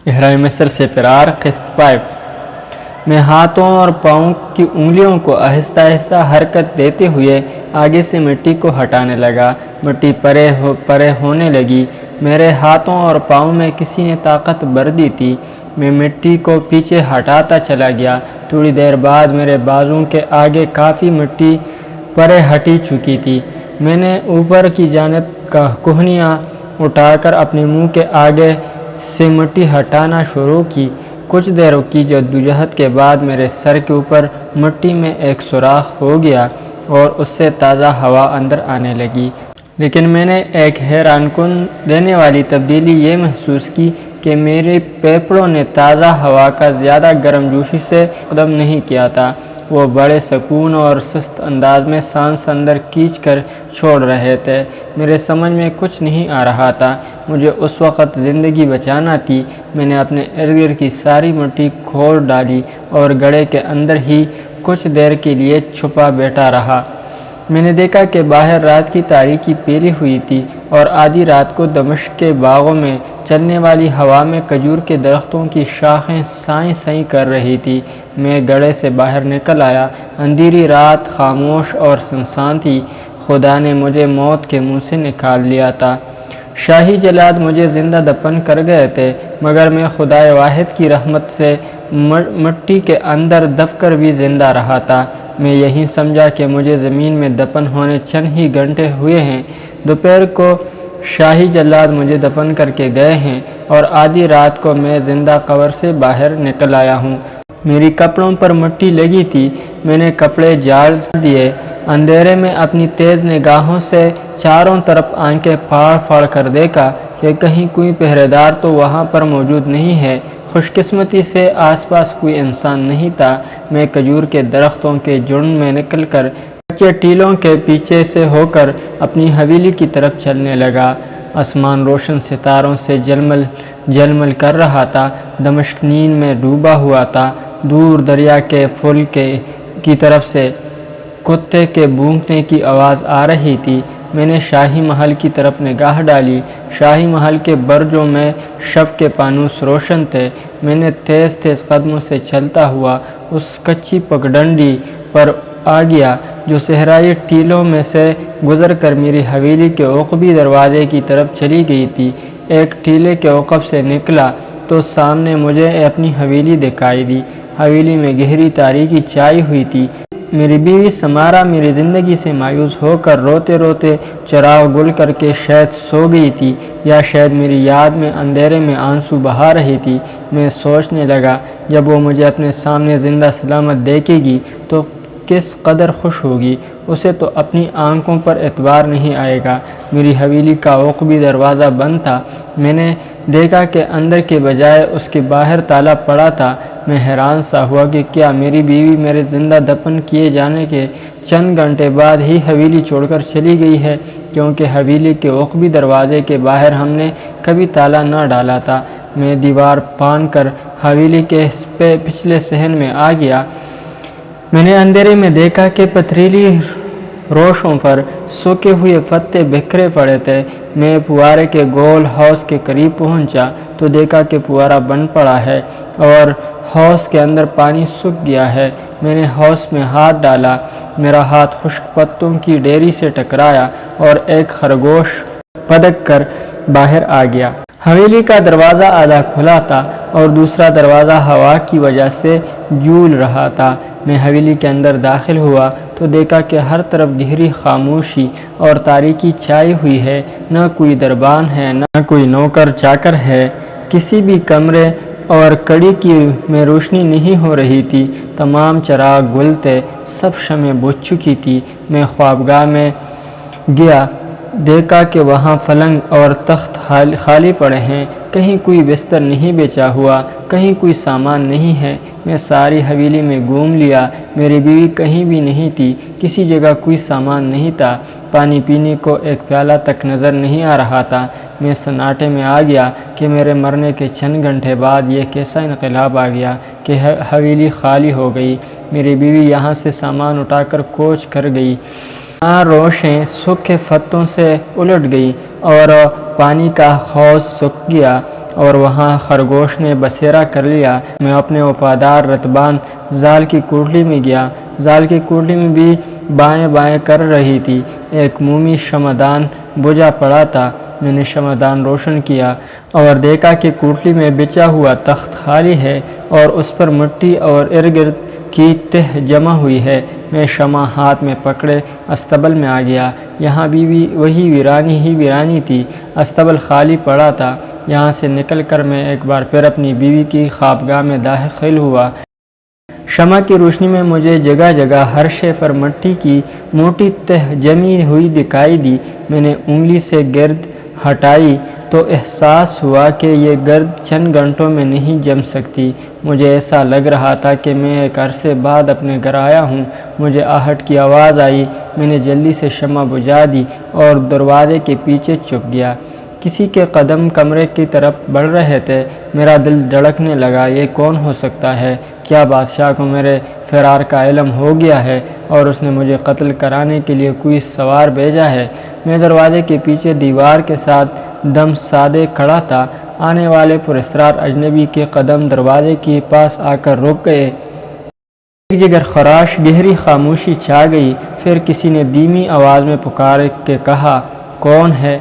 احرام مصر سے فرار قسط 5۔ میں ہاتھوں اور پاؤں کی انگلیوں کو آہستہ آہستہ حرکت دیتے ہوئے آگے سے مٹی کو ہٹانے لگا۔ مٹی پرے ہونے لگی۔ میرے ہاتھوں اور پاؤں میں کسی نے طاقت بھر دی تھی۔ میں مٹی کو پیچھے ہٹاتا چلا گیا۔ تھوڑی دیر بعد میرے بازوؤں کے آگے کافی مٹی پرے ہٹ چکی تھی۔ میں نے اوپر کی جانب کوہنیاں اٹھا کر اپنے منہ کے آگے سے مٹی ہٹانا شروع کی۔ کچھ دیر کی جدوجہد کے بعد میرے سر کے اوپر مٹی میں ایک سوراخ ہو گیا اور اس سے تازہ ہوا اندر آنے لگی۔ لیکن میں نے ایک حیران کن دینے والی تبدیلی یہ محسوس کی کہ میرے پھیپھڑوں نے تازہ ہوا کا زیادہ گرم جوشی سے قدم نہیں کیا تھا۔ وہ بڑے سکون اور سست انداز میں سانس اندر کھینچ کر چھوڑ رہے تھے۔ میرے سمجھ میں کچھ نہیں آ رہا تھا۔ مجھے اس وقت زندگی بچانا تھی۔ میں نے اپنے ارد گرد کی ساری مٹی کھود ڈالی اور گڑھے کے اندر ہی کچھ دیر کے لیے چھپا بیٹھا رہا۔ میں نے دیکھا کہ باہر رات کی تاریکی پھیلی ہوئی تھی اور آدھی رات کو دمشق کے باغوں میں چلنے والی ہوا میں کھجور کے درختوں کی شاخیں سائیں سائیں کر رہی تھی۔ میں گڑھے سے باہر نکل آیا۔ اندھیری رات خاموش اور سنسان تھی۔ خدا نے مجھے موت کے منہ سے نکال لیا تھا۔ شاہی جلاد مجھے زندہ دفن کر گئے تھے، مگر میں خدائے واحد کی رحمت سے مٹی کے اندر دب کر بھی زندہ رہا تھا۔ میں یہی سمجھا کہ مجھے زمین میں دفن ہونے چند ہی گھنٹے ہوئے ہیں۔ دوپہر کو شاہی جلاد مجھے دفن کر کے گئے ہیں اور آدھی رات کو میں زندہ قبر سے باہر نکل آیا ہوں۔ میری کپڑوں پر مٹی لگی تھی۔ میں نے کپڑے جھاڑ دیے۔ اندھیرے میں اپنی تیز نگاہوں سے چاروں طرف آنکھیں پھاڑ پھاڑ کر دیکھا کہ کہیں کوئی پہرے دار تو وہاں پر موجود نہیں ہے۔ خوش قسمتی سے آس پاس کوئی انسان نہیں تھا۔ میں کھجور کے درختوں کے جھنڈ میں نکل کر کچے ٹیلوں کے پیچھے سے ہو کر اپنی حویلی کی طرف چلنے لگا۔ آسمان روشن ستاروں سے جلمل کر رہا تھا۔ دمشق نیند میں ڈوبا ہوا تھا۔ دور دریا کے پل کی طرف سے کتے کے بھونکنے کی آواز آ رہی تھی۔ میں نے شاہی محل کی طرف نگاہ ڈالی۔ شاہی محل کے برجوں میں شب کے فانوس روشن تھے۔ میں نے تیز تیز قدموں سے چلتا ہوا اس کچی پگڈنڈی پر آ گیا جو صحرائی ٹیلوں میں سے گزر کر میری حویلی کے عقبی دروازے کی طرف چلی گئی تھی۔ ایک ٹیلے کے عقب سے نکلا تو سامنے مجھے اپنی حویلی دکھائی دی۔ حویلی میں گہری تاریکی چھائی ہوئی تھی۔ میری بیوی سمارا میری زندگی سے مایوس ہو کر روتے روتے چراغ گل کر کے شاید سو گئی تھی یا شاید میری یاد میں اندھیرے میں آنسو بہا رہی تھی۔ میں سوچنے لگا جب وہ مجھے اپنے سامنے زندہ سلامت دیکھے گی تو کس قدر خوش ہوگی۔ اسے تو اپنی آنکھوں پر اعتبار نہیں آئے گا۔ میری حویلی کا عقبی دروازہ بند تھا۔ میں نے دیکھا کہ اندر کے بجائے اس کے باہر تالا پڑا تھا۔ میں حیران سا ہوا کہ کیا میری بیوی میرے زندہ دفن کیے جانے کے چند گھنٹے بعد ہی حویلی چھوڑ کر چلی گئی ہے، کیونکہ حویلی کے عقبی دروازے کے باہر ہم نے کبھی تالا نہ ڈالا تھا۔ میں دیوار پھاند کر حویلی کے پچھلے صحن میں آ گیا۔ میں نے اندھیرے میں دیکھا کہ پتھریلی روشوں پر سوکھے ہوئے پتے بکھرے پڑے تھے۔ میں پھوارے کے گول حوض کے قریب پہنچا تو دیکھا کہ پھوارا بند پڑا ہے اور حوض کے اندر پانی سوکھ گیا ہے۔ میں نے حوض میں ہاتھ ڈالا۔ میرا ہاتھ خشک پتوں کی ڈھیری سے ٹکرایا اور ایک خرگوش پدک کر باہر آ گیا۔ حویلی کا دروازہ آدھا کھلا تھا اور دوسرا دروازہ ہوا کی وجہ سے جھول رہا تھا۔ میں حویلی کے اندر داخل ہوا تو دیکھا کہ ہر طرف گہری خاموشی اور تاریکی چھائی ہوئی ہے۔ نہ کوئی دربان ہے، نہ کوئی نوکر چاکر ہے۔ کسی بھی کمرے اور کڑی میں روشنی نہیں ہو رہی تھی۔ تمام چراغ گل تھے، سب شمعیں بجھ چکی تھی۔ میں خوابگاہ میں گیا، دیکھا کہ وہاں پلنگ اور تخت خالی پڑے ہیں۔ کہیں کوئی بستر نہیں بچھا ہوا، کہیں کوئی سامان نہیں ہے۔ میں ساری حویلی میں گھوم لیا، میری بیوی کہیں بھی نہیں تھی۔ کسی جگہ کوئی سامان نہیں تھا۔ پانی پینے کو ایک پیالہ تک نظر نہیں آ رہا تھا۔ میں سناٹے میں آ گیا کہ میرے مرنے کے چند گھنٹے بعد یہ کیسا انقلاب آ گیا کہ حویلی خالی ہو گئی۔ میری بیوی یہاں سے سامان اٹھا کر کوچ کر گئی۔ یہاں روشیں سوکھے پتوں سے الٹ گئی اور پانی کا حوض سوکھ گیا اور وہاں خرگوش نے بسیرا کر لیا۔ میں اپنے وفادار رتبان زال کی کوٹلی میں گیا۔ زال کی کوٹلی میں بھی بائیں بائیں کر رہی تھی۔ ایک مومی شمعدان بجھا پڑا تھا۔ میں نے شمعدان روشن کیا اور دیکھا کہ کوٹلی میں بچھا ہوا تخت خالی ہے اور اس پر مٹی اور ارگرد کی تہ جمع ہوئی ہے۔ میں شمع ہاتھ میں پکڑے استبل میں آ گیا۔ یہاں بھی وہی ویرانی ہی ویرانی تھی۔ استبل خالی پڑا تھا۔ یہاں سے نکل کر میں ایک بار پھر اپنی بیوی کی خوابگاہ میں داخل ہوا۔ شمع کی روشنی میں مجھے جگہ جگہ ہر شے پر مٹی کی موٹی تہ جمی ہوئی دکھائی دی۔ میں نے انگلی سے گرد ہٹائی تو احساس ہوا کہ یہ گرد چند گھنٹوں میں نہیں جم سکتی۔ مجھے ایسا لگ رہا تھا کہ میں ایک عرصے بعد اپنے گھر آیا ہوں۔ مجھے آہٹ کی آواز آئی۔ میں نے جلدی سے شمع بجھا دی اور دروازے کے پیچھے چھپ گیا۔ کسی کے قدم کمرے کی طرف بڑھ رہے تھے۔ میرا دل دھڑکنے لگا۔ یہ کون ہو سکتا ہے؟ کیا بادشاہ کو میرے فرار کا علم ہو گیا ہے اور اس نے مجھے قتل کرانے کے لیے کوئی سوار بھیجا ہے؟ میں دروازے کے پیچھے دیوار کے ساتھ دم سادے کھڑا تھا۔ آنے والے پراسرار اجنبی کے قدم دروازے کے پاس آ کر رک گئے۔ ایک جگر خراش، گہری خاموشی چھا گئی۔ پھر کسی نے دھیمی آواز میں پکار کے کہا، کون ہے؟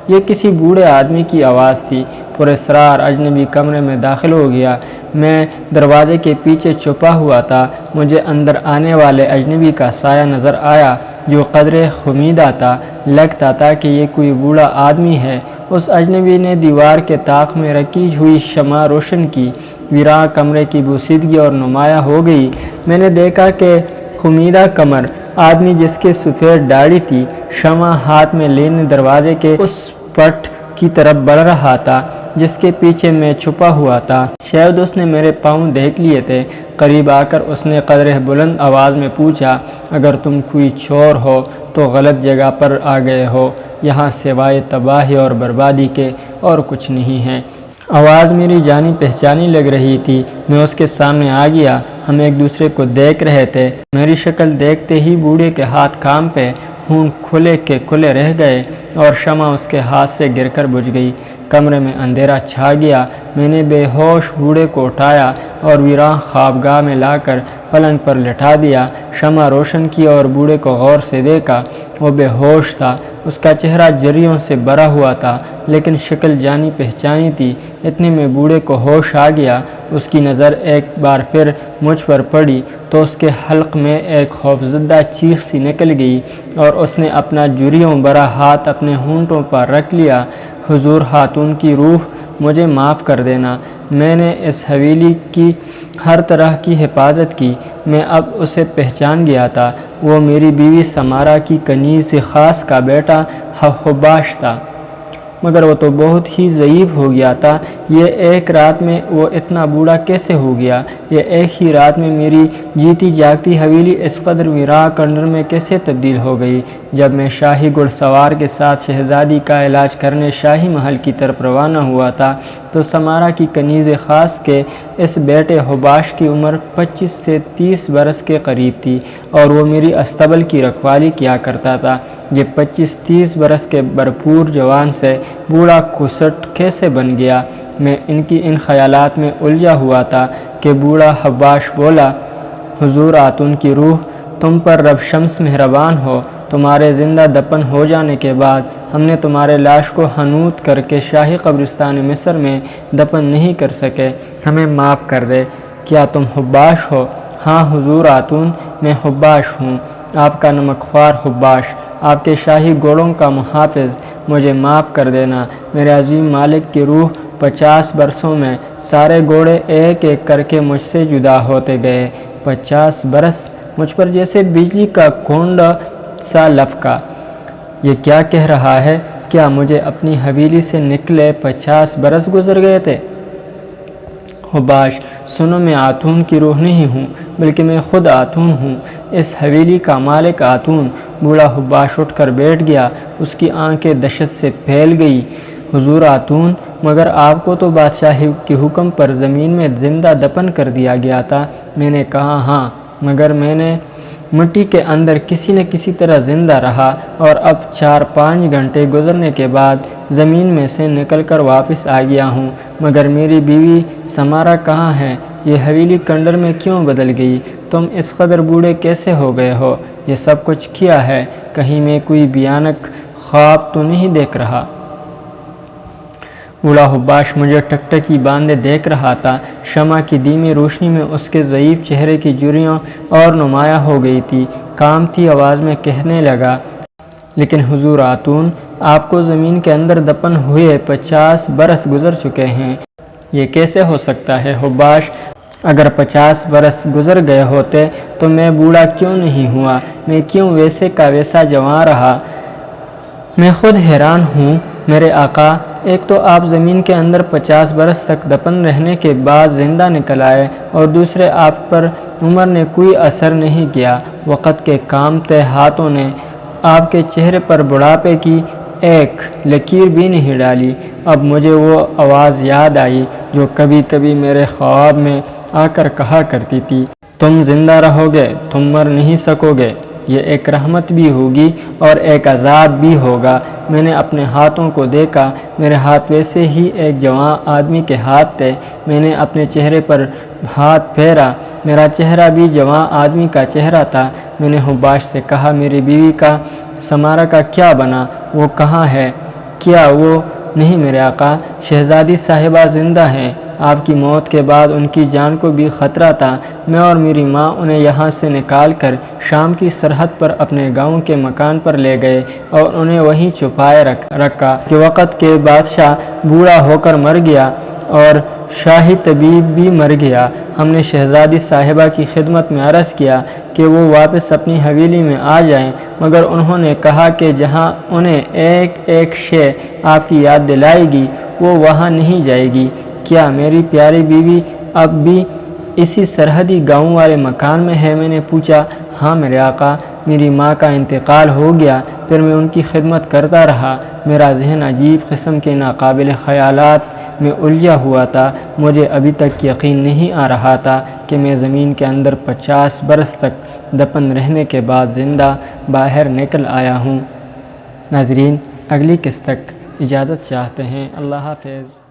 یہ کسی بوڑھے آدمی کی آواز تھی۔ پراسرار اجنبی کمرے میں داخل ہو گیا۔ میں دروازے کے پیچھے چھپا ہوا تھا۔ مجھے اندر آنے والے اجنبی کا سایہ نظر آیا جو قدرے خمیدہ تھا۔ لگتا تھا کہ یہ کوئی بوڑھا آدمی ہے۔ اس اجنبی نے دیوار کے طاق میں رکھی ہوئی شمع روشن کی۔ ویراں کمرے کی بوسیدگی اور نمایاں ہو گئی۔ میں نے دیکھا کہ خمیدہ کمر آدمی جس کے سفید داڑھی تھی، شمع ہاتھ میں لینے دروازے کے اس پٹ کی طرف بڑھ رہا تھا جس کے پیچھے میں چھپا ہوا تھا۔ شاید اس نے میرے پاؤں دیکھ لیے تھے۔ قریب آ کر اس نے قدرے بلند آواز میں پوچھا، اگر تم کوئی چور ہو تو غلط جگہ پر آ گئے ہو۔ یہاں سوائے تباہی اور بربادی کے اور کچھ نہیں ہے۔ آواز میری جانی پہچانی لگ رہی تھی۔ میں اس کے سامنے آ گیا۔ ہم ایک دوسرے کو دیکھ رہے تھے۔ میری شکل دیکھتے ہی بوڑھے کے ہاتھ کام پہ ہون کھلے کے کھلے رہ گئے اور شمع اس کے ہاتھ سے گر کر بجھ گئی۔ کمرے میں اندھیرا چھا گیا۔ میں نے بے ہوش بوڑھے کو اٹھایا اور ویراں خوابگاہ میں لا کر پلنگ پر لٹا دیا۔ شمع روشن کی اور بوڑھے کو غور سے دیکھا۔ وہ بے ہوش تھا۔ اس کا چہرہ جریوں سے بھرا ہوا تھا لیکن شکل جانی پہچانی تھی۔ اتنے میں بوڑھے کو ہوش آ گیا۔ اس کی نظر ایک بار پھر مجھ پر پڑی تو اس کے حلق میں ایک خوفزدہ چیخ سی نکل گئی اور اس نے اپنا جریوں بھرا ہاتھ اپنے ہونٹوں پر رکھ لیا۔ حضور خاتون کی روح، مجھے معاف کر دینا۔ میں نے اس حویلی کی ہر طرح کی حفاظت کی۔ میں اب اسے پہچان گیا تھا۔ وہ میری بیوی سمارا کی کنیز خاص کا بیٹا حباش تھا، مگر وہ تو بہت ہی ضعیف ہو گیا تھا۔ یہ ایک رات میں وہ اتنا بوڑھا کیسے ہو گیا؟ یہ ایک ہی رات میں میری جیتی جاگتی حویلی اس قدر ویراں کنڈر میں کیسے تبدیل ہو گئی؟ جب میں شاہی گھڑ سوار کے ساتھ شہزادی کا علاج کرنے شاہی محل کی طرف روانہ ہوا تھا تو سمارا کی کنیز خاص کے اس بیٹے حباش کی عمر 25 سے 30 برس کے قریب تھی اور وہ میری استبل کی رکھوالی کیا کرتا تھا۔ یہ 25-30 برس کے بھرپور جوان سے بوڑھا کسٹ کیسے بن گیا؟ میں ان خیالات میں الجھا ہوا تھا کہ بوڑھا حباش بولا، حضور خاتون کی روح، تم پر رب شمس مہربان ہو۔ تمہارے زندہ دفن ہو جانے کے بعد ہم نے تمہارے لاش کو حنوط کر کے شاہی قبرستان مصر میں دفن نہیں کر سکے۔ ہمیں معاف کر دے۔ کیا تم حباش ہو؟ ہاں حضور خاتون، میں حباش ہوں، آپ کا نمک خوار حباش، آپ کے شاہی گھوڑوں کا محافظ۔ مجھے معاف کر دینا میرے عظیم مالک کی روح۔ 50 برسوں میں سارے گھوڑے ایک ایک کر کے مجھ سے جدا ہوتے گئے۔ 50 برس مجھ پر جیسے بجلی کا کونڈا سا لپکا۔ یہ کیا کہہ رہا ہے؟ کیا مجھے اپنی حویلی سے نکلے 50 برس گزر گئے تھے؟ حباش، سنو، میں خاتون کی روح نہیں ہوں بلکہ میں خود خاتون ہوں، اس حویلی کا مالک خاتون۔ بوڑھا حباش اٹھ کر بیٹھ گیا۔ اس کی آنکھیں دہشت سے پھیل گئی۔ حضور خاتون، مگر آپ کو تو بادشاہ کے حکم پر زمین میں زندہ دفن کر دیا گیا تھا۔ میں نے کہا، ہاں، مگر میں نے مٹی کے اندر کسی نہ کسی طرح زندہ رہا اور اب 4-5 گھنٹے گزرنے کے بعد زمین میں سے نکل کر واپس آ گیا ہوں، مگر میری بیوی سمارا کہاں ہے؟ یہ حویلی کنڈر میں کیوں بدل گئی؟ تم اس قدر بوڑھے کیسے ہو گئے ہو؟ یہ سب کچھ کیا ہے؟ کہیں میں کوئی بھیانک خواب تو نہیں دیکھ رہا؟ بوڑھا حباش مجھے ٹکٹکی باندھے دیکھ رہا تھا۔ شمع کی دھیمی روشنی میں اس کے ضعیف چہرے کی جھریاں اور نمایاں ہو گئی تھی۔ کانپتی آواز میں کہنے لگا، لیکن حضور خاتون، آپ کو زمین کے اندر دفن ہوئے 50 برس گزر چکے ہیں۔ یہ کیسے ہو سکتا ہے حباش؟ اگر 50 برس گزر گئے ہوتے تو میں بوڑھا کیوں نہیں ہوا؟ میں کیوں ویسے کا ویسا جوان رہا؟ میں خود حیران ہوں میرے آقا، ایک تو آپ زمین کے اندر 50 برس تک دفن رہنے کے بعد زندہ نکل آئے، اور دوسرے آپ پر عمر نے کوئی اثر نہیں کیا، وقت کے کامتے ہاتھوں نے آپ کے چہرے پر بڑھاپے کی ایک لکیر بھی نہیں ڈالی۔ اب مجھے وہ آواز یاد آئی جو کبھی کبھی میرے خواب میں آ کر کہا کرتی تھی، تم زندہ رہو گے، تم مر نہیں سکو گے۔ یہ ایک رحمت بھی ہوگی اور ایک عذاب بھی ہوگا۔ میں نے اپنے ہاتھوں کو دیکھا، میرے ہاتھ ویسے ہی ایک جوان آدمی کے ہاتھ تھے۔ میں نے اپنے چہرے پر ہاتھ پھیرا، میرا چہرہ بھی جوان آدمی کا چہرہ تھا۔ میں نے حباش سے کہا، میری بیوی کا، سمارا کا کیا بنا؟ وہ کہاں ہے؟ کیا وہ نہیں میرے آقا، شہزادی صاحبہ زندہ ہیں۔ آپ کی موت کے بعد ان کی جان کو بھی خطرہ تھا۔ میں اور میری ماں انہیں یہاں سے نکال کر شام کی سرحد پر اپنے گاؤں کے مکان پر لے گئے اور انہیں وہیں چھپائے رکھا کہ وقت کے بادشاہ بوڑھا ہو کر مر گیا اور شاہی طبیب بھی مر گیا۔ ہم نے شہزادی صاحبہ کی خدمت میں عرض کیا کہ وہ واپس اپنی حویلی میں آ جائیں، مگر انہوں نے کہا کہ جہاں انہیں ایک ایک شے آپ کی یاد دلائے گی وہ وہاں نہیں جائے گی۔ کیا میری پیاری بیوی اب بھی اسی سرحدی گاؤں والے مکان میں ہے؟ میں نے پوچھا۔ ہاں میرے آقا، میری ماں کا انتقال ہو گیا، پھر میں ان کی خدمت کرتا رہا۔ میرا ذہن عجیب قسم کے ناقابل خیالات میں الجھا ہوا تھا۔ مجھے ابھی تک یقین نہیں آ رہا تھا کہ میں زمین کے اندر 50 برس تک دفن رہنے کے بعد زندہ باہر نکل آیا ہوں۔ ناظرین، اگلی قسط تک اجازت چاہتے ہیں۔ اللہ حافظ۔